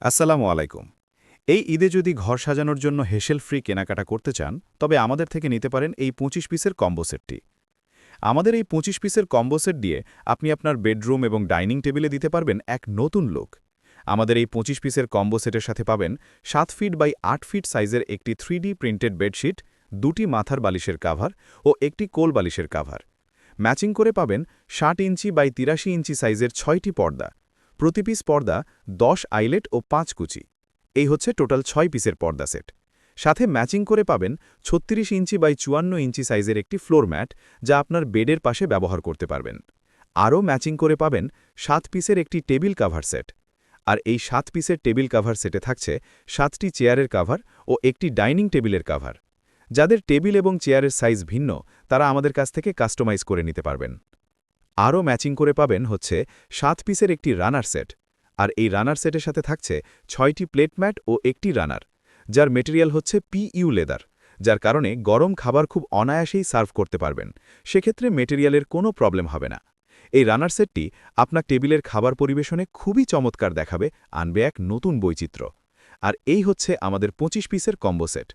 আসসালামু আলাইকুম। এই ঈদে যদি ঘর সাজানোর জন্য হেসেল ফ্রি কেনাকাটা করতে চান, তবে আমাদের থেকে নিতে পারেন এই ২৫ পিসের কম্বো সেটটি। আমাদের এই ২৫ পিসের কম্বো সেট দিয়ে আপনি আপনার বেডরুম এবং ডাইনিং টেবিলে দিতে পারবেন এক নতুন লুক। আমাদের এই ২৫ পিসের কম্বো সেটের সাথে পাবেন ৭ ফিট বাই ৮ ফিট সাইজের একটি 3D প্রিন্টেড বেডশিট, ২টি মাথার বালিশের কাভার ও একটি কোল বালিশের কাভার। ম্যাচিং করে পাবেন ৬০ ইঞ্চি বাই ৮৩ ইঞ্চি সাইজের ৬টি পর্দা, প্রতি পিস পর্দা ১০ আইলেট ও ৫ কুচি। এই হচ্ছে টোটাল ৬ পিসের পর্দা সেট। সাথে ম্যাচিং করে পাবেন ৩৬ ইঞ্চি বাই ৫৪ ইঞ্চি সাইজের একটি ফ্লোর ম্যাট, যা আপনার বেডের পাশে ব্যবহার করতে পারবেন। আরও ম্যাচিং করে পাবেন ৭ পিসের একটি টেবিল কাভার সেট। আর এই ৭ পিসের টেবিল কাভার সেটে থাকছে ৭টি চেয়ারের কাভার ও একটি ডাইনিং টেবিলের কাভার। যাদের টেবিল এবং চেয়ারের সাইজ ভিন্ন, তারা আমাদের কাছ থেকে কাস্টমাইজ করে নিতে পারবেন। আরও ম্যাচিং করে পাবেন হচ্ছে ৭ পিসের একটি রানার সেট। আর এই রানার সেটের সাথে থাকছে ৬টি প্লেট ম্যাট ও একটি রানার, যার মেটেরিয়াল হচ্ছে PU লেদার, যার কারণে গরম খাবার খুব অনায়াসেই সার্ভ করতে পারবেন। সেক্ষেত্রে মেটেরিয়ালের কোনো প্রবলেম হবে না। এই রানার সেটটি আপনার টেবিলের খাবার পরিবেশনে খুবই চমৎকার দেখাবে, আনবে এক নতুন বৈচিত্র্য। আর এই হচ্ছে আমাদের ২৫ পিসের কম্বো সেট।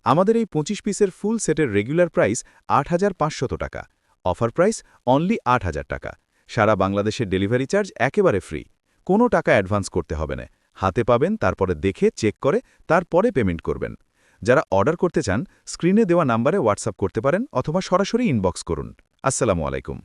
আমাদের এই ২৫ পিসের ফুল সেটের রেগুলার প্রাইস ৮৫০০ টাকা। অফার প্রাইস অনলি ৮,০০০ টাকা। সারা বাংলাদেশের ডেলিভারি চার্জ একেবারে ফ্রি। কোনো টাকা অ্যাডভান্স করতে হবে না। হাতে পাবেন, তারপরে দেখে চেক করে তারপরে পেমেন্ট করবেন। যারা অর্ডার করতে চান, স্ক্রিনে দেওয়া নাম্বারে হোয়াটসঅ্যাপ করতে পারেন অথবা সরাসরি ইনবক্স করুন। আসসালামু আলাইকুম।